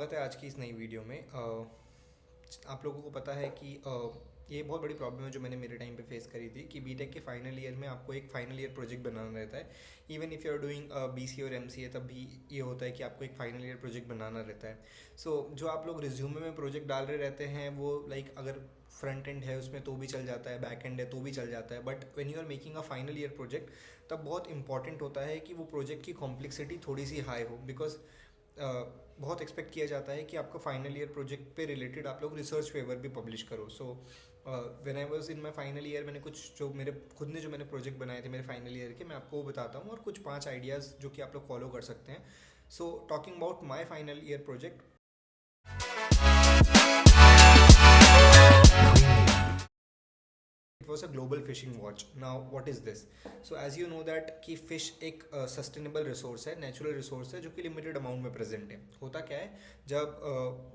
स्वागत है आज की इस नई वीडियो में। आप लोगों को पता है कि ये बहुत बड़ी प्रॉब्लम है जो मैंने मेरे टाइम पे फेस करी थी कि बीटेक के फाइनल ईयर में आपको एक फाइनल ईयर प्रोजेक्ट बनाना रहता है। Even if you are doing BC और एमसीए तब भी ये होता है कि आपको एक फाइनल ईयर प्रोजेक्ट बनाना रहता है। सो जो आप लोग रिज्यूमे में प्रोजेक्ट डाल रहे रहते हैं वो लाइक अगर फ्रंट एंड है उसमें तो भी चल जाता है, बैक एंड है तो भी चल जाता है, but when you are making a final year project तब बहुत इंपॉर्टेंट होता है कि वो प्रोजेक्ट की कॉम्प्लेक्सिटी थोड़ी सी हाई हो। बिकॉज बहुत एक्सपेक्ट किया जाता है कि आपका फाइनल ईयर प्रोजेक्ट पे रिलेटेड आप लोग रिसर्च पेपर भी पब्लिश करो। So when I was in my final year मैंने कुछ जो मेरे खुद ने जो मैंने प्रोजेक्ट बनाए थे मेरे फाइनल ईयर के, मैं आपको वो बताता हूँ और कुछ 5 आइडियाज़ जो कि आप लोग फॉलो कर सकते हैं। So talking about my final year project, it was a global fishing watch. Now what is this? So as you know that कि fish एक सस्टेनेबल रिसोर्स है, नेचुरल रिसोर्स है जो कि लिमिटेड अमाउंट में प्रेजेंट है। होता क्या है, जब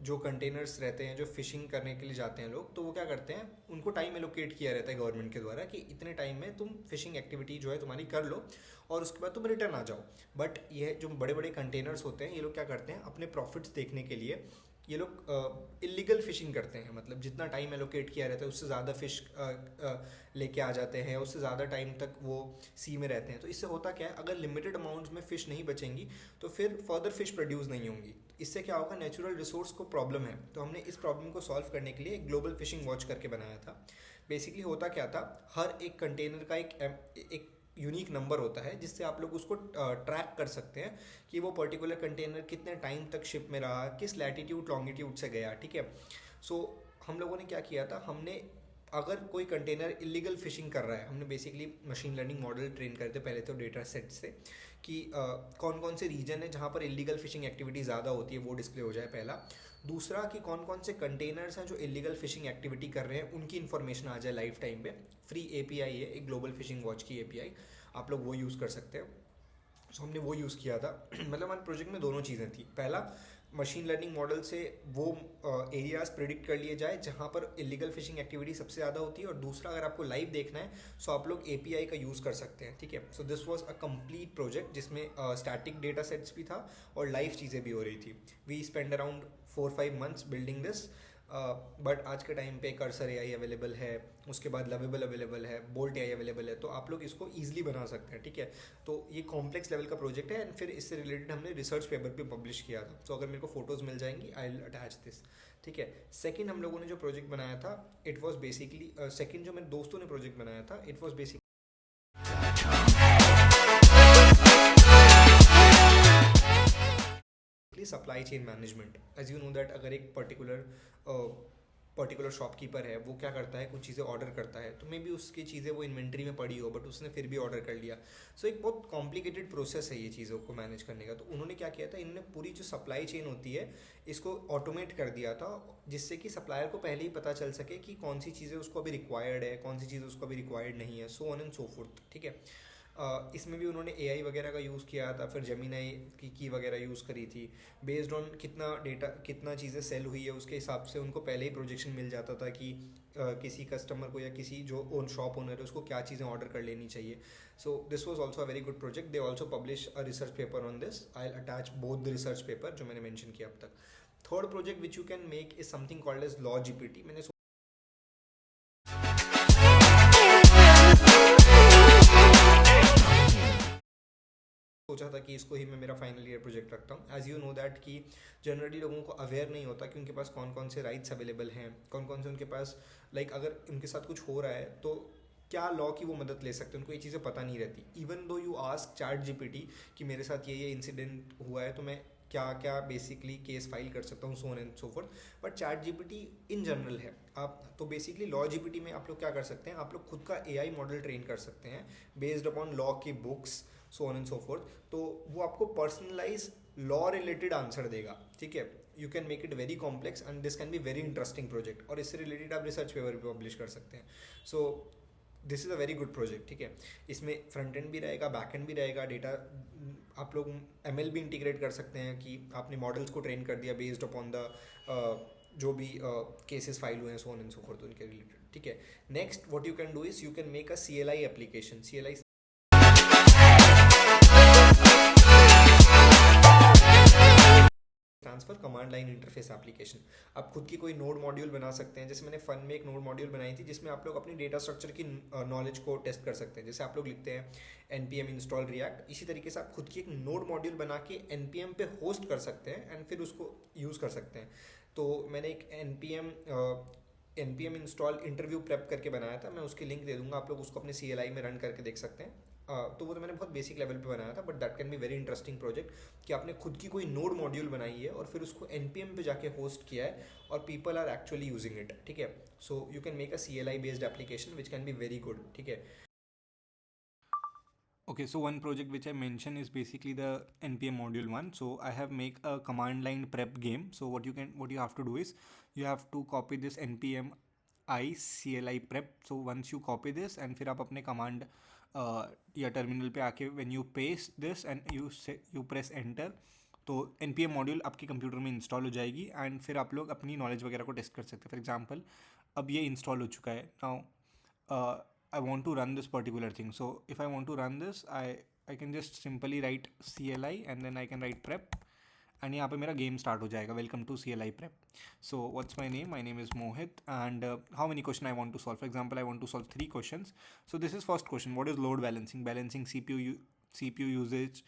जो कंटेनर्स रहते हैं जो फिशिंग करने के लिए जाते हैं लोग, तो वो क्या करते हैं, उनको टाइम एलोकेट किया रहता है गवर्नमेंट के द्वारा कि इतने टाइम में तुम फिशिंग एक्टिविटी जो है तुम्हारी कर लो और उसके बाद तुम रिटर्न आ जाओ। बट ये जो बड़े बड़े कंटेनर्स होते हैं ये लोग क्या करते हैं, अपने प्रॉफिट्स देखने के लिए ये लोग इलीगल फिशिंग करते हैं। मतलब जितना टाइम एलोकेट किया रहता है उससे ज़्यादा फिश लेके आ जाते हैं, उससे ज़्यादा टाइम तक वो सी में रहते हैं। तो इससे होता क्या है, अगर लिमिटेड अमाउंट्स में फ़िश नहीं बचेंगी तो फिर फर्दर फिश प्रोड्यूस नहीं होंगी। इससे क्या होगा, नेचुरल रिसोर्स को प्रॉब्लम है। तो हमने इस प्रॉब्लम को सॉल्व करने के लिए एक ग्लोबल फिशिंग वॉच करके बनाया था। बेसिकली होता क्या था, हर एक कंटेनर का एक यूनिक नंबर होता है जिससे आप लोग उसको ट्रैक कर सकते हैं कि वो पर्टिकुलर कंटेनर कितने टाइम तक शिप में रहा, किस लैटिट्यूड लॉन्गिट्यूड से गया। ठीक है, सो हम लोगों ने क्या किया था, हमने अगर कोई कंटेनर इलीगल फिशिंग कर रहा है, हमने basically machine learning model train करते पहले तो डेटा सेट से कि कौन कौन से रीजन है जहाँ पर इलीगल फिशिंग एक्टिविटी ज़्यादा होती है वो डिस्प्ले हो जाए पहला। दूसरा कि कौन कौन से कंटेनर्स हैं जो इलीगल फिशिंग एक्टिविटी कर रहे हैं उनकी इन्फॉर्मेशन आ जाए लाइफ टाइम पे। फ्री एपीआई है एक ग्लोबल फिशिंग वॉच की एपीआई, आप लोग वो यूज़ कर सकते हैं। सो हमने वो यूज़ किया था। मतलब हमारे प्रोजेक्ट में दोनों चीज़ें थी, पहला मशीन लर्निंग मॉडल से वो एरियाज प्रिडिक्ट कर लिए जाए जहाँ पर इलीगल फिशिंग एक्टिविटी सबसे ज़्यादा होती है, और दूसरा अगर आपको लाइव देखना है सो आप लोग एपीआई का यूज़ कर सकते हैं। ठीक है, so this was a complete project जिसमें स्टैटिक डेटा सेट्स भी था और लाइव चीज़ें भी हो रही थी। We spend around 4-5 months building this. But आज के टाइम पे कर्सर एआई अवेलेबल है, उसके बाद लवेबल अवेलेबल है, बोल्ट एआई अवेलेबल है, तो आप लोग इसको ईजिली बना सकते हैं। ठीक है, तो ये कॉम्प्लेक्स लेवल का प्रोजेक्ट है एंड फिर इससे रिलेटेड हमने रिसर्च पेपर भी पब्लिश किया था। तो अगर मेरे को फोटोज़ मिल जाएंगी आई विल अटैच दिस। ठीक है, सेकंड हम लोगों ने जो प्रोजेक्ट बनाया था इट वॉज बेसिकली सेकंड जो मेरे दोस्तों ने प्रोजेक्ट बनाया था it was basically supply chain management. As you know that अगर एक पर्टिकुलर शॉपकीपर है वो क्या करता है, कुछ चीज़ें ऑर्डर करता है तो मे बी उसकी चीज़ें वो इन्वेंट्री में पड़ी हो बट उसने फिर भी ऑर्डर कर लिया। सो एक बहुत कॉम्प्लिकेटेड प्रोसेस है ये चीज़ों को मैनेज करने का। तो उन्होंने क्या किया था, इन्होंने पूरी जो सप्लाई चेन होती है इसको ऑटोमेट कर दिया था जिससे कि सप्लायर को पहले ही पता चल सके कि कौन सी चीज़ें उसको अभी रिक्वायर्ड है, कौन सी चीज़ उसको अभी रिक्वायर्ड नहीं है, so on and so fourth. ठीक है, इसमें भी उन्होंने एआई वगैरह का यूज़ किया था, फिर जेमिनाई की वगैरह यूज़ करी थी। बेस्ड ऑन कितना डेटा कितना चीज़ें सेल हुई है उसके हिसाब से उनको पहले ही प्रोजेक्शन मिल जाता था कि किसी कस्टमर को या किसी जो ओन शॉप ओनर है उसको क्या चीज़ें ऑर्डर कर लेनी चाहिए। So this was also a very good project. They also publish a research paper on this. I will attach both the research paper जो मैंने मेंशन किया अब तक। Third project which you can make is something called edge law GPT. मैंने सोचा था कि इसको ही मैं मेरा फाइनल ईयर प्रोजेक्ट रखता हूँ। एज यू नो दैट कि जनरली लोगों को अवेयर नहीं होता कि उनके पास कौन कौन से राइट्स अवेलेबल हैं, कौन कौन से उनके पास अगर उनके साथ कुछ हो रहा है तो क्या लॉ की वो मदद ले सकते हैं, उनको ये चीज़ें पता नहीं रहती। Even though you ask chat GPT कि मेरे साथ ये इंसिडेंट हुआ है तो मैं क्या क्या बेसिकली केस फाइल कर सकता हूँ, so on and so fourth. But chat GPT in general है आप, तो बेसिकली लॉ जीपीटी में आप लोग क्या कर सकते हैं, आप लोग खुद का एआई मॉडल ट्रेन कर सकते हैं बेस्ड अपॉन लॉ की books, so on and so fourth. तो वो आपको पर्सनलाइज लॉ रिलेटेड आंसर देगा। ठीक है, you can make it very complex and this can be very interesting project, और इससे रिलेटेड आप रिसर्च पेपर भी पब्लिश कर सकते हैं। So this is a very good project. ठीक है, इसमें फ्रंट एंड भी रहेगा, बैक एंड भी रहेगा, डेटा आप लोग एमएल भी इंटीग्रेट कर सकते हैं कि आपने मॉडल्स को ट्रेन कर दिया बेस्ड अपॉन द जो भी केसेस फाइल हुए हैं, so on and so fourth उनके रिलेटेड। ठीक है, next what you can do is you can make a CLI application. CLI stands for command line interface application. आप खुद की कोई नोड मॉड्यूल बना सकते हैं, जैसे मैंने फन में एक नोड मॉड्यूल बनाई थी जिसमें आप लोग अपनी डेटा स्ट्रक्चर की नॉलेज को टेस्ट कर सकते हैं। जैसे आप लोग लिखते हैं npm इंस्टॉल रिएक्ट, इसी तरीके से आप खुद की एक नोड मॉड्यूल बना के npm पे होस्ट कर सकते हैं एंड फिर उसको यूज़ कर सकते हैं। तो मैंने एक npm इंस्टॉल इंटरव्यू प्रेप करके बनाया था, मैं उसकी लिंक दे दूंगा, आप लोग उसको अपने CLI में रन करके देख सकते हैं। तो वो तो मैंने बहुत बेसिक लेवल पे बनाया था, but that can be very interesting project कि आपने खुद की कोई नोड मॉड्यूल बनाई है और फिर उसको npm पे जाके होस्ट किया है और people are actually using it, ठीक है। So you can make a CLI based application which can be very good, ठीक है। Okay, so one project which I mentioned is basically the npm module one. So I have make a command line prep game. So what you have to do is you have to copy this npm I CLI prep. So once you copy this and फिर आप अपने command या terminal पे आके when you paste this and you press enter, तो npm module आपके computer में install हो जाएगी एंड फिर आप लोग अपनी नॉलेज वगैरह को टेस्ट कर सकते हैं। फॉर एग्जांपल अब ये इंस्टॉल हो चुका है now I want to run this particular thing. So if I want to run this, I can just simply write CLI and then I can write prep and यहाँ पे मेरा game start हो जाएगा. Welcome to CLI prep. So what's my name? My name is Mohit and how many question I want to solve? For example, I want to solve 3 questions. So this is first question. What is load balancing? Balancing CPU usage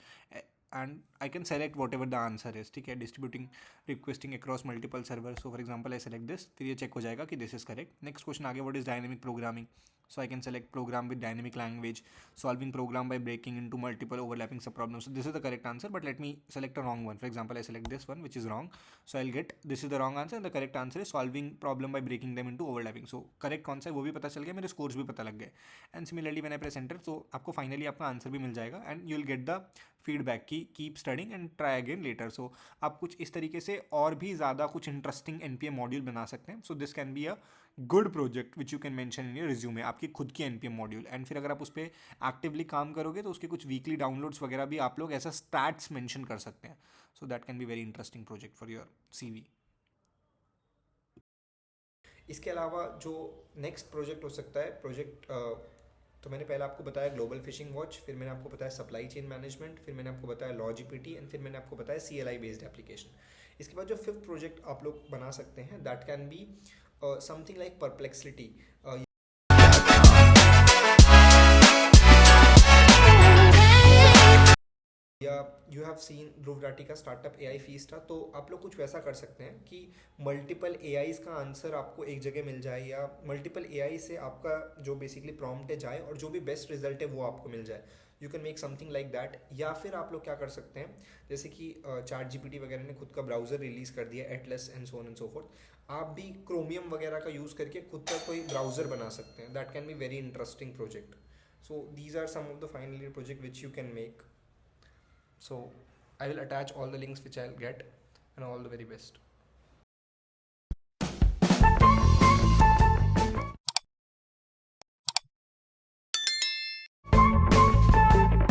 and I can select whatever the answer is. ठीक है, distributing requesting across multiple servers. So for example, I select this. फिर ये check हो जाएगा कि this is correct. Next question आगे, what is dynamic programming? So I can select program with dynamic language, solving program by breaking into multiple overlapping subproblems. So this is the correct answer, but let me select a wrong one. For example, I select this one, which is wrong. So I'll get this is the wrong answer and the correct answer is solving problem by breaking them into overlapping. So correct कौन सा है वो भी पता चल गया, मेरे scores भी पता लग गए. And similarly when I press enter, so आपको finally आपका answer भी मिल जाएगा and you'll get the feedback की keep studying and try again later. So आप कुछ इस तरीके से और भी ज़्यादा कुछ interesting npm module बना सकते हैं. So this can be a good project which you can mention in your resume, आपकी खुद की npm मॉड्यूल। एंड फिर अगर आप उस पर एक्टिवली काम करोगे तो उसके कुछ वीकली डाउनलोड्स वगैरह भी आप लोग ऐसा स्टैट्स मेंशन कर सकते हैं। So that can be very interesting project for your CV। इसके अलावा जो नेक्स्ट प्रोजेक्ट हो सकता है प्रोजेक्ट, तो मैंने पहले आपको बताया ग्लोबल फिशिंग वॉच, फिर मैंने आपको बताया सप्लाई चेन मैनेजमेंट, फिर मैंने आपको बताया लॉ GPT एंड फिर मैंने आपको बताया CLI बेस्ड एप्लीकेशन। इसके बाद जो फिफ्थ प्रोजेक्ट आप लोग बना सकते हैं that can be something like perplexity, या you have seen Dhruv Rathee का स्टार्टअप AI फीस्टा। तो आप लोग कुछ वैसा कर सकते हैं कि मल्टीपल AIs का आंसर आपको एक जगह मिल जाए या मल्टीपल AI से आपका जो बेसिकली प्रॉम्प्ट है जाए और जो भी बेस्ट रिजल्ट है वो आपको मिल जाए। You can make something like that. या फिर आप लोग क्या कर सकते हैं, जैसे कि चैट GPT वगैरह ने खुद का ब्राउज़र रिलीज़ कर दिया Atlas and so on and so fourth, आप भी क्रोमियम वगैरह का यूज़ करके खुद का कोई ब्राउज़र बना सकते हैं। That can be very interesting project. So these are some of the final year project which you can make. So I will attach all the links which I'll get, and all the very best.